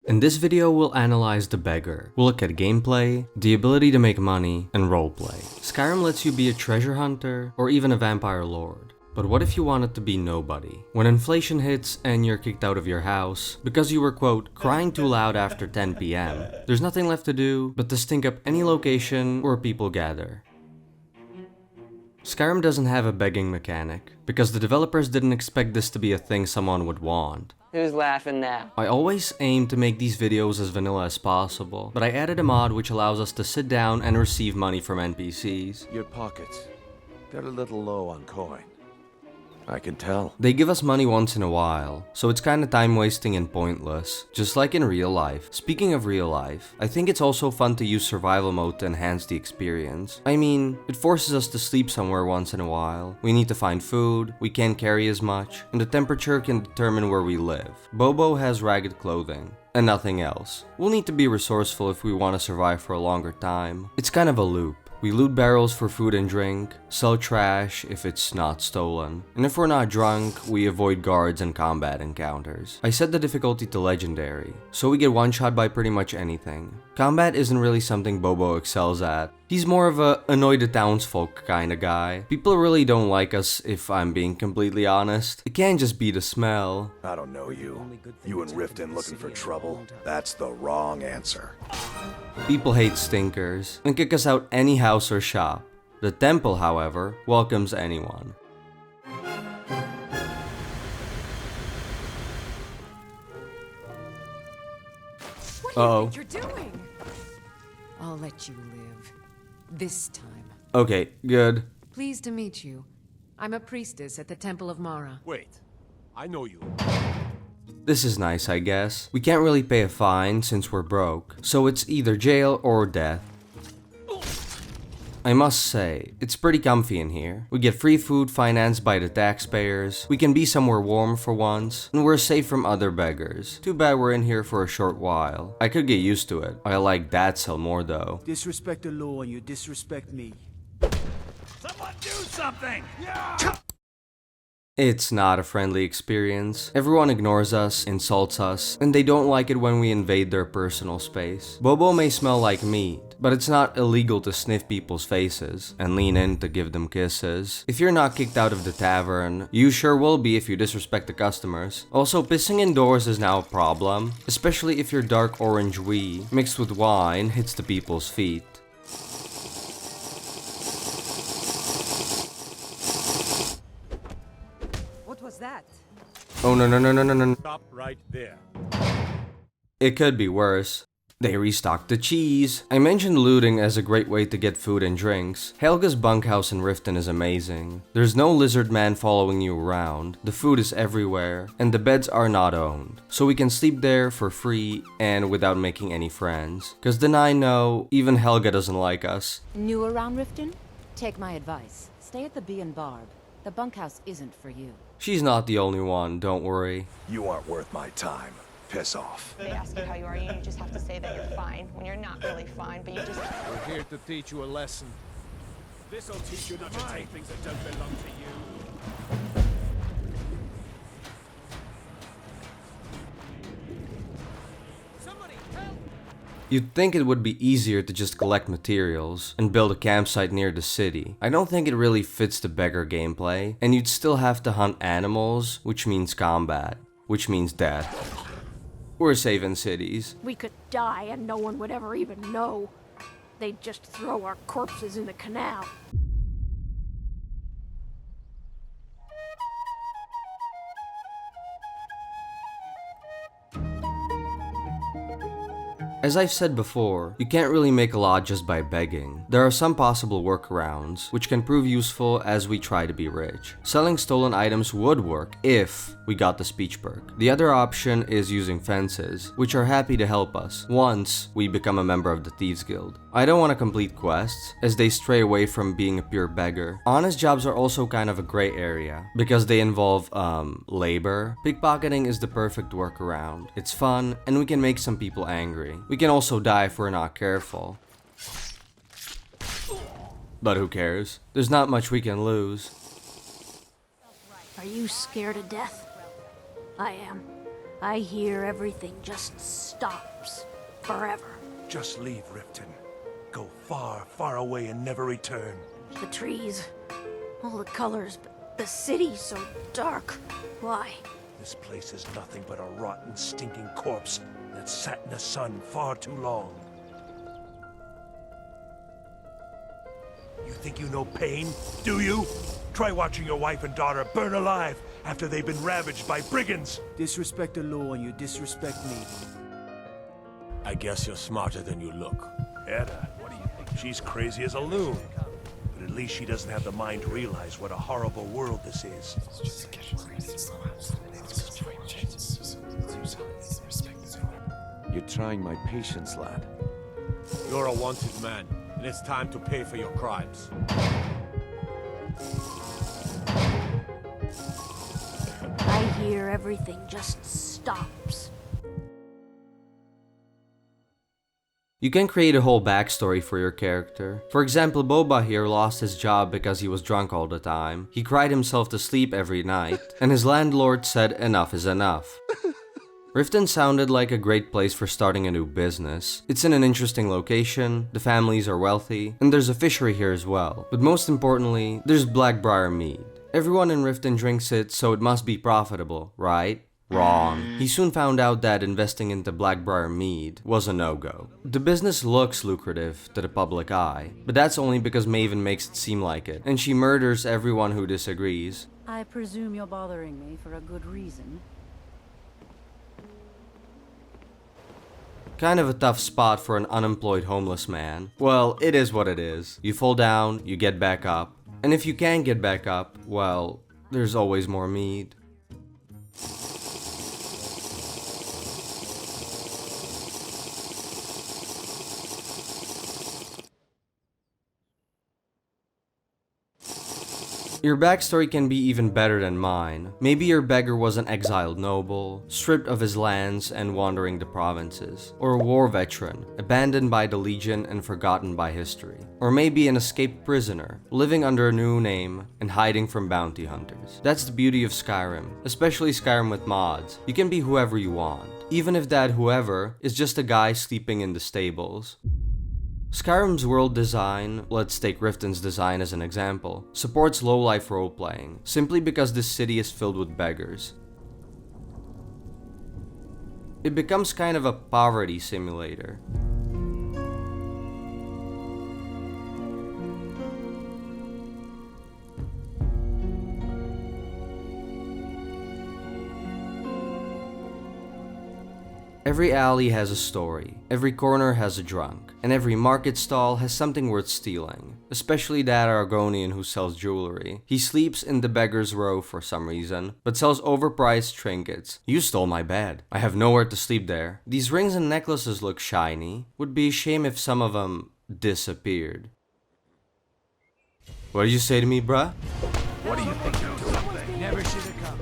In this video, we'll analyze the Beggar. We'll look at gameplay, the ability to make money, and roleplay. Skyrim lets you be a treasure hunter, or even a vampire lord. But what if you wanted to be nobody? When inflation hits and you're kicked out of your house because you were, quote, crying too loud after 10 PM, there's nothing left to do but to stink up any location where people gather. Skyrim doesn't have a begging mechanic, because the developers didn't expect this to be a thing someone would want. Who's laughing now? I always aim to make these videos as vanilla as possible, but I added a mod which allows us to sit down and receive money from NPCs. Your pockets, they're a little low on coin. I can tell. They give us money once in a while, so it's kinda time wasting and pointless, just like in real life. Speaking of real life, I think it's also fun to use survival mode to enhance the experience. I mean, it forces us to sleep somewhere once in a while. We need to find food, we can't carry as much, and the temperature can determine where we live. Bobo has ragged clothing, and nothing else. We'll need to be resourceful if we want to survive for a longer time. It's kind of a loop. We loot barrels for food and drink, sell trash if it's not stolen, and if we're not drunk, we avoid guards and combat encounters. I set the difficulty to legendary, so we get one shot by pretty much anything. Combat isn't really something Bobo excels at. He's more of a annoy the townsfolk kinda guy. People really don't like us if I'm being completely honest. It can't just be the smell. I don't know you. You and Riften looking for trouble? That's the wrong answer. People hate stinkers and kick us out any house or shop. The temple, however, welcomes anyone. What do you think you're doing? I'll let you live. This time. Okay, good. Pleased to meet you. I'm a priestess at the Temple of Mara. Wait, I know you. This is nice, I guess. We can't really pay a fine since we're broke, so it's either jail or death. I must say, it's pretty comfy in here. We get free food financed by the taxpayers, we can be somewhere warm for once, and we're safe from other beggars. Too bad we're in here for a short while. I could get used to it. I like that cell more though. Disrespect the law and you disrespect me. Someone do something! It's not a friendly experience. Everyone ignores us, insults us, and they don't like it when we invade their personal space. Bobo may smell like meat, but it's not illegal to sniff people's faces and lean in to give them kisses. If you're not kicked out of the tavern, you sure will be if you disrespect the customers. Also, pissing indoors is now a problem, especially if your dark orange wee mixed with wine hits the people's feet. That? Oh no. Stop right there. It could be worse. They restocked the cheese. I mentioned looting as a great way to get food and drinks. Helga's bunkhouse in Riften is amazing. There's no lizard man following you around, the food is everywhere, and the beds are not owned. So we can sleep there for free and without making any friends. Cause then I know, even Helga doesn't like us. New around Riften? Take my advice. Stay at the Bee and Barb. The bunkhouse isn't for you. She's not the only one, don't worry. You aren't worth my time. Piss off. They ask you how you are, and you just have to say that you're fine when you're not really fine, but you just... We're here to teach you a lesson. This'll teach you not to take things that don't belong to you. Somebody help! You'd think it would be easier to just collect materials and build a campsite near the city. I don't think it really fits the Beggar gameplay, and you'd still have to hunt animals, which means combat, which means death. We're safe in cities. We could die and no one would ever even know. They'd just throw our corpses in the canal. As I've said before, you can't really make a lot just by begging. There are some possible workarounds, which can prove useful as we try to be rich. Selling stolen items would work if we got the speech perk. The other option is using fences, which are happy to help us once we become a member of the Thieves Guild. I don't want to complete quests, as they stray away from being a pure beggar. Honest jobs are also kind of a gray area, because they involve, labor. Pickpocketing is the perfect workaround. It's fun, and we can make some people angry. We can also die if we're not careful. But who cares? There's not much we can lose. Are you scared of death? I am. I hear everything just stops. Forever. Just leave Riften. Go far, far away and never return. The trees, all the colors, but the city's so dark. Why? This place is nothing but a rotten, stinking corpse that sat in the sun far too long. You think you know pain, do you? Try watching your wife and daughter burn alive after they've been ravaged by brigands. Disrespect the law and you disrespect me. I guess you're smarter than you look. Edda, what do you think? She's crazy as a loon. But at least she doesn't have the mind to realize what a horrible world this is. You're trying my patience, lad. You're a wanted man, and it's time to pay for your crimes. I hear everything just stops. You can create a whole backstory for your character. For example, Bobo here lost his job because he was drunk all the time. He cried himself to sleep every night, and his landlord said enough is enough. Riften sounded like a great place for starting a new business. It's in an interesting location, the families are wealthy, and there's a fishery here as well. But most importantly, there's Blackbriar mead. Everyone in Riften drinks it, so it must be profitable, right? Wrong. He soon found out that investing into Blackbriar mead was a no-go. The business looks lucrative to the public eye, but that's only because Maven makes it seem like it, and she murders everyone who disagrees. I presume you're bothering me for a good reason. Kind of a tough spot for an unemployed homeless man. Well, it is what it is. You fall down, you get back up. And if you can't get back up, well, there's always more mead. Your backstory can be even better than mine. Maybe your beggar was an exiled noble, stripped of his lands and wandering the provinces. Or a war veteran, abandoned by the Legion and forgotten by history. Or maybe an escaped prisoner, living under a new name and hiding from bounty hunters. That's the beauty of Skyrim, especially Skyrim with mods. You can be whoever you want, even if that whoever is just a guy sleeping in the stables. Skyrim's world design, let's take Riften's design as an example, supports low-life role-playing, simply because this city is filled with beggars. It becomes kind of a poverty simulator. Every alley has a story, every corner has a drunk, and every market stall has something worth stealing. Especially that Argonian who sells jewelry. He sleeps in the beggar's row for some reason, but sells overpriced trinkets. You stole my bed. I have nowhere to sleep there. These rings and necklaces look shiny. Would be a shame if some of them disappeared. What did you say to me, bruh? What do you think you're doing? Never should have come.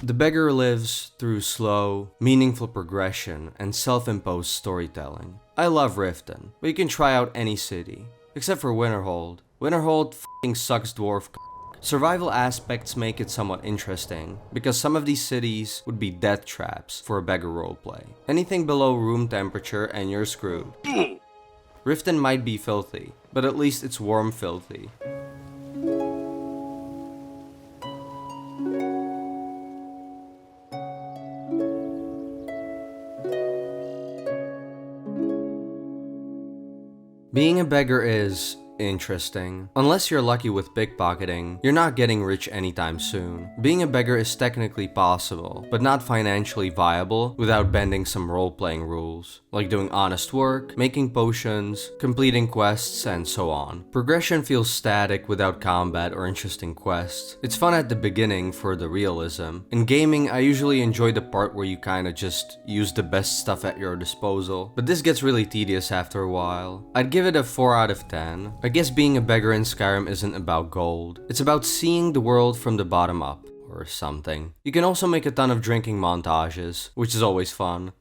The beggar lives through slow, meaningful progression and self-imposed storytelling. I love Riften, but you can try out any city, except for Winterhold. Winterhold f***ing sucks dwarf c***. Survival aspects make it somewhat interesting, because some of these cities would be death traps for a beggar roleplay. Anything below room temperature and you're screwed. Riften might be filthy, but at least it's warm filthy. Being a beggar is interesting. Unless you're lucky with pickpocketing, you're not getting rich anytime soon. Being a beggar is technically possible, but not financially viable without bending some role-playing rules, like doing honest work, making potions, completing quests, and so on. Progression feels static without combat or interesting quests. It's fun at the beginning for the realism. In gaming, I usually enjoy the part where you kinda just use the best stuff at your disposal, but this gets really tedious after a while. I'd give it a 4 out of 10. I guess being a beggar in Skyrim isn't about gold. It's about seeing the world from the bottom up, or something. You can also make a ton of drinking montages, which is always fun.